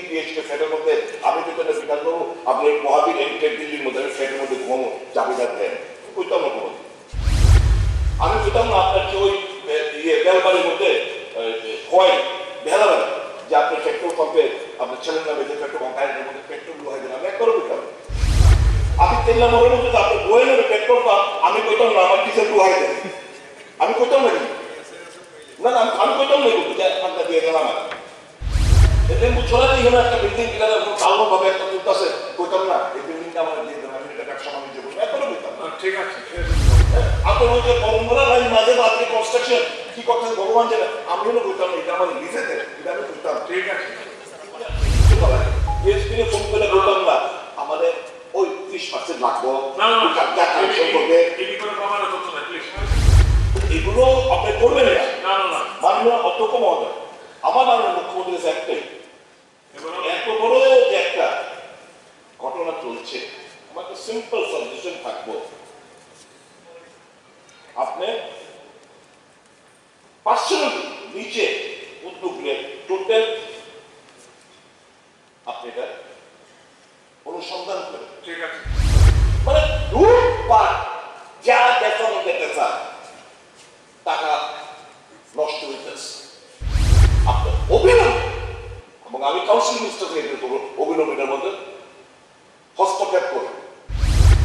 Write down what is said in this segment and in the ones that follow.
BHK ফ্ল্যাটের মধ্যে আমি তো এটা বিকাশ করবো আপনি মহাবীর এনটেক দিল্লির মধ্যে আমি ফ্ল্যাটের মধ্যে ঘুমাবো চাবিটা দেন কইতাম না কোনো আমি কইতাম না আপনার যে ওই বেলবাড়ির মধ্যে হয় বেহালাবাড়ি যে আপনি পেট্রোল পাম্পে আপনার ছেলের নামে যে পেট্রোল পাম্প গাড়ির মধ্যে পেট্রোল বহাই দেন আমি একবারও কইতাম আমি তেল্লা মনের মধ্যে আপনি বয়ে নেবে পেট্রোল পাম্প আমি কইতাম না আমার ডিজেল বহাই দেন আমি কইতাম না না না আমি কইতাম না যে আপনার দিয়ে গেলাম আমার লেম্বু ছড়াতে এখানে একটা বিল্ডিং কিনা কালো ভাবে একটা তুলতেছে কইতাম না এই বিল্ডিংটা আমার দিয়ে দেন আমি এটা ব্যবসা বাণিজ্য করবো একবারও কইতাম ঠিক আছে আপনার ওই যে পরম্পরা লাইন মাঝে মাঝে কনস্ট্রাকশন কি করতেন ভগবান জানে আমি হলো কইতাম এটা আমার নিজেতে এটা আমি কইতাম ঠিক আছে বিএসপি ফোন করে বললাম না আমাদের ওই 30% লাগবো এগুলো আপনি করবেন না মাননীয় অধ্যক্ষ মহোদয় আমার মাননীয় মুখ্যমন্ত্রী একটাই এত বড় যে একটা ঘটনা চলছে আমাকে সিম্পল সাজেশন থাকবো আপনি পার্সোনালি নিচে উদ্যোগ নেন টোটাল আপনি এটা অনুসন্ধান করেন ঠিক আছে মানে লুটপাট যা বেতন পেতেছে টাকা নষ্ট হইতেছে আপনার অবিলম্বে এবং আমি কাউন্সিল মিনিস্টার থেকে করবো অবিলম্বের মধ্যে হস্তক্ষেপ করে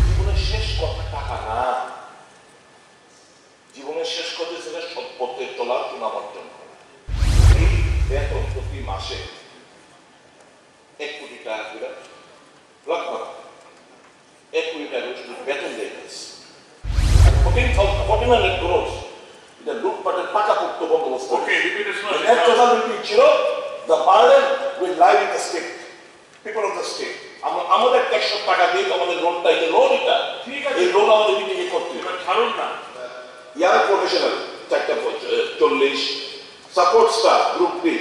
জীবনের শেষ কথা টাকা না জীবনের শেষ কথা ছিল সৎ পথে চলার সুনামার্জন করা এই বেতন প্রতি মাসে 1 কোটি টাকা করে লগভগ 1 কোটি টাকা শুধু বেতন দিয়েছে 14,000 crores এটা লুটপাটের পাকাপোক্ত বন্দোবস্ত ছিল the burden will lie with the state people of the state আমাদের ট্যাক্সের টাকা দিয়ে আমাদের লোনটা এই লোন এটা ঠিক আছে এই লোন আমাদের দিকে করতে হবে ছাড়ুন না ইয়ার professional 40 support staff group B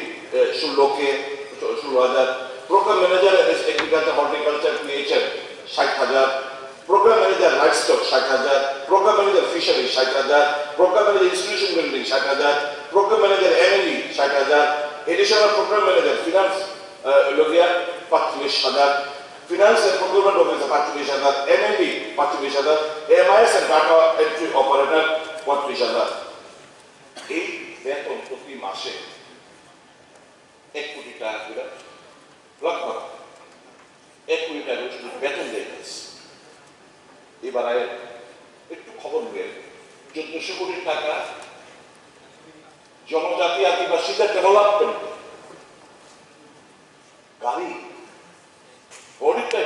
16,000 programme manager agriculture horticulture PHM 60,000 programme manager livestock 60,000 programme manager fishery 60,000 programme manager institution building 60,000 programme manager MLE 60,000 additional programme manager finance লোকিয়া 45,000 finance and programme officer 45,000 MLE 45,000 MIS and data entry operator 35,000 এই বেতন প্রতি মাসে 1 কোটি টাকা করে লগভগ 1 কোটি টাকা শুধু বেতন দিয়েছে এবার একটু খবর নিয়ে 1400 কোটি টাকা জনজাতি আদিবাসীদের ডেভেলপমেন্ট গাড়ি অনেকটাই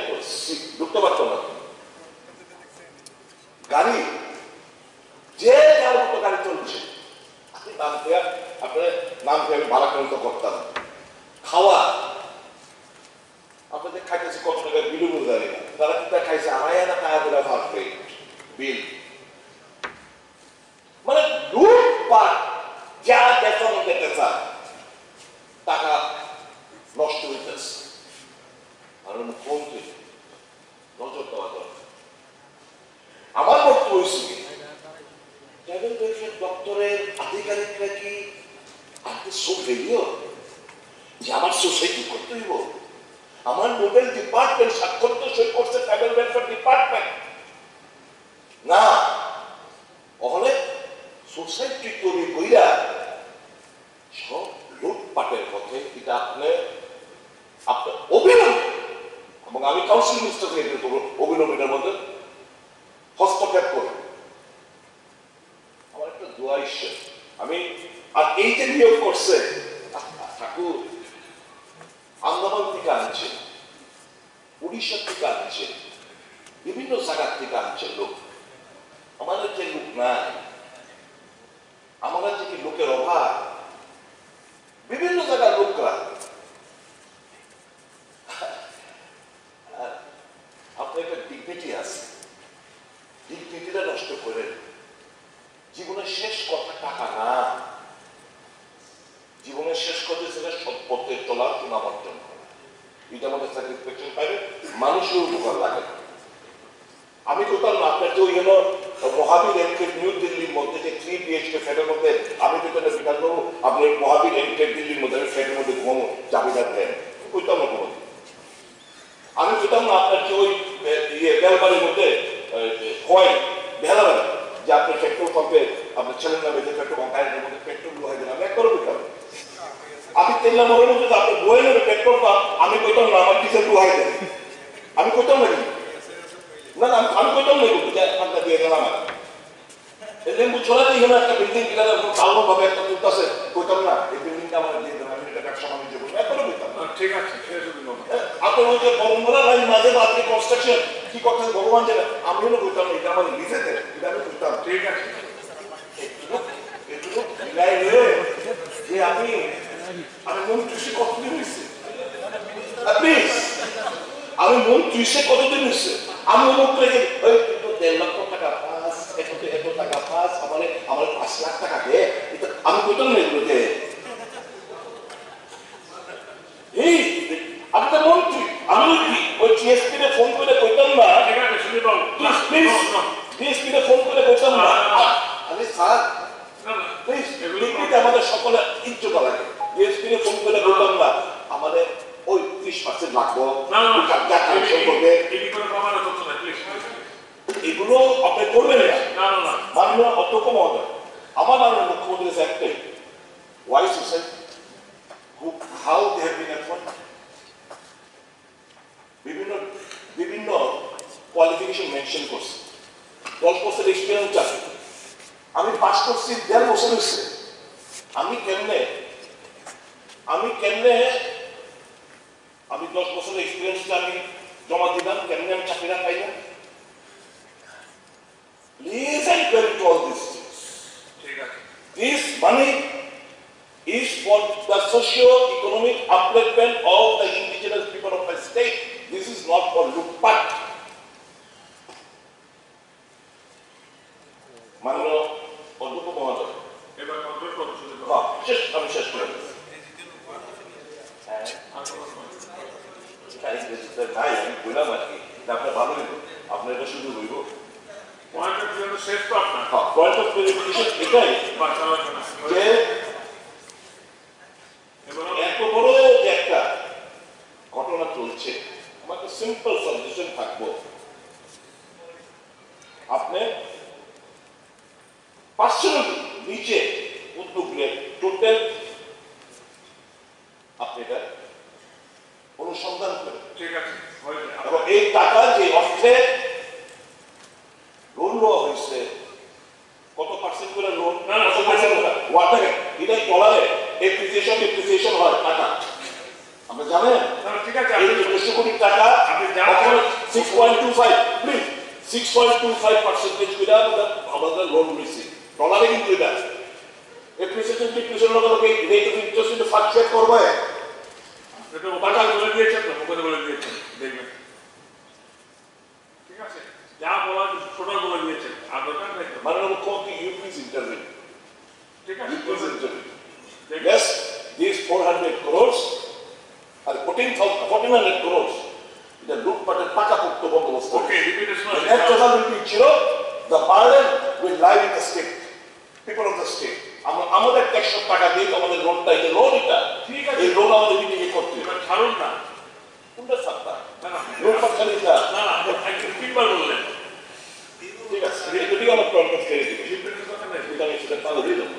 ঢুকতে পারতো না গাড়ি যে যার মতো গাড়ি চলছে আপনি নাম দেওয়া আপনার নাম দিয়ে আমি ভাড়া করে করতাম খাওয়া আপনাদের খাইতেছে কত টাকা বিলু বুঝাবে না তারা কিন্তু খাইছে 2,500 টাকা করে ভাগ পেয়ে বিল মানে লুটপাট যা বেতন পেতেছে টাকা নষ্ট হইতেছে আর মুখ্যমন্ত্রী নজর দেওয়া দরকার আমার বক্তব্য হয়েছে ট্রাভেল ওয়েলফেয়ার দপ্তরের আধিকারিকরা কি আপনি সব রেডিও যে আমার সোসাইটি করতে হইব আমার নোডাল ডিপার্টমেন্ট স্বাক্ষর তো সই করছে ট্রাভেল ওয়েলফেয়ার ডিপার্টমেন্ট না ওখানে সোসাইটি তৈরি কইরা সব লুটপাটের পথে এটা আপনার অবিলম্বে এবং আমি কাউন্সিল মিনিস্টার থেকে করবো অবিলম্বের মধ্যে হস্তক্ষেপ করে আমার একটা দোয়া ইচ্ছে আমি আর এই যে নিয়োগ করছে ঠাকুর আন্দামান থেকে আনছে উড়িষ্যা থেকে আনছে বিভিন্ন জায়গা থেকে আনছে লোক আমাদের যে লোক নাই আমাদের যে লোকের অভাব বিভিন্ন জায়গার লোকরা আপনার একটা ডিগনিটি আছে ডিগনিটিটা নষ্ট করে জীবনের শেষ কথা টাকা না জীবনের শেষ কথা ছিল সৎ পথে চলার সুনামার্জন করা এটা আমাদের স্যাটিসফ্যাকশন পাইবে মানুষের উপকার লাগে আমি কোথাও না আপনার যে ওই হলো মহাবীর এনটেক নিউ দিল্লির মধ্যে যে 3 BHK ফ্ল্যাটের মধ্যে আমি তো এটা বিকাশ করবো আপনি মহাবীর এনটেক দিল্লির মধ্যে আমি ফ্ল্যাটের মধ্যে ঘুমাবো চাবিটা দেন ওইটা আমার দিলাম ওর মধ্যে আপনি বয়ে নেবে পেট্রোল পাম্প আমি কইতাম না আমার ডিজেল ডুহাই দেন আমি কইতাম না না না আমি কইতাম না টাকা দিয়ে গেলাম লেম্বু ছড়া দিয়ে এখানে একটা বিল্ডিং কিনা ভালো ভাবে একটা তুলতেছে কইতাম না এই বিল্ডিংটা আমার দিয়ে দেবেন আমি এটা ব্যবসা বাণিজ্য করবো এখনো কইতাম ঠিক আছে আপনার ওই যে বড়মরা লাইন মাঝে মাঝে কনস্ট্রাকশন কি করতেন ভগবান জানে আমি হলো কইতাম না এটা আমার লিজেতে এটা আমি কইতাম ঠিক আছে যে আমি মন চুষে কতদিন হয়েছে প্লিজ আমি মন চুষে কতদিন হয়েছে আমি অমুক রেখে ওই 1.5 লক্ষ টাকা পাস এত টাকা পাস আমার 5 লাখ টাকা দে আমি কইতাম না এগুলো দে এই আপনার মন আমি ওই টিএসপি তে ফোন করে কইতাম না ঠিক আছে শুনি বাবু প্লিজ টিএসপি তে ফোন করে কইতাম না আরে স্যার প্লিজ ডিগ্রিতে আমাদের সকলে ইজ্জত লাগে টিএসপি তে ফোন করে কইতাম না আমাদের ওই 30% লাগবে এগুলো আপনি করবেন না মাননীয় অধ্যক্ষ মহোদয় আমার মাননীয় মুখ্যমন্ত্রী একটাই why society how they have been effort বিভিন্ন কোয়ালিফিকেশন মেনশন করছে 10 বছর এক্সপিরিয়েন্স আছে আমি পাস করছি 1.5 বছর হয়েছে আমি কেমনে 10 বছরের এক্সপিরিয়েন্সটা আমি জমা দিলাম কেমনে আমি চাকরিটা পাই না please I clear to all this ঠিক আছে this money is for the socio-economic upliftment of the indigenous people of my state. This is not for lutpat. মাননীয় অধ্যক্ষ মহোদয় এবার কন্ট্রোল করুন আমি শেষ করে ভাই আমি বললাম আর কি আপনার ভালো হইব আপনার এটা শুধু হইব পয়েন্ট অফ ভিউ শেষ তো আপনার পয়েন্ট অফ ক্লারিফিকেশন এটাই যে এত বড় যে একটা ঘটনা চলছে আমার তো সিম্পল সাজেশন থাকবো আপনি 500 নিচে উদ্যোগ নিয়ে টোটাল আপনি এটা অনুসন্ধান করেন ঠিক আছে এবং এই টাকা যে অর্থে লোন নেওয়া হয়েছে কত পার্সেন্ট করে লোন কত পার্সেন্ট এটা ডলারে এপ্রিসিয়েশন হয় টাকা আপনি জানেন ঠিক আছে এই 200 কোটি টাকা আপনি জানেন 6.25 প্লিজ 6.25% করে আমাদের লোন নিয়েছি ডলারে কিন্তু এটা এপ্রিসিয়েশন লগে রেট অফ ইন্টারেস্ট কিন্তু ফ্লাকচুয়েট করবে এটা টাকা বলে দিয়েছেন তো মুখে বলে দিয়েছেন দেখবেন ঠিক আছে যা বলা ছোট বলে দিয়েছেন আর দরকার নেই মাননীয় মুখ্যমন্ত্রী ইউ প্লিজ ইন্টারভিউ ঠিক আছে yes these 400 crores R 1400 crores এটা লুটপাটের পাকাপোক্ত বন্দোবস্ত ওকে রিপিটেশন নেট টোটালিটি ছিল the burden will lie with the state people of the state আমাদের ট্যাক্সের টাকা দিয়ে আমাদের লোনটা এই লোন এটা ঠিক আছে এই লোন আমাদের দিকে করতে হবে ছাড়ুন না কোনটা সাপ্তা না না লুটপাট খালি এটা না না একদম তিনবার বললেন ঠিক আছে যদি আমার প্রবলেম করে দিবে রিপিটেশন কথা নেই এটা আমি সেটা পাবো দিলাম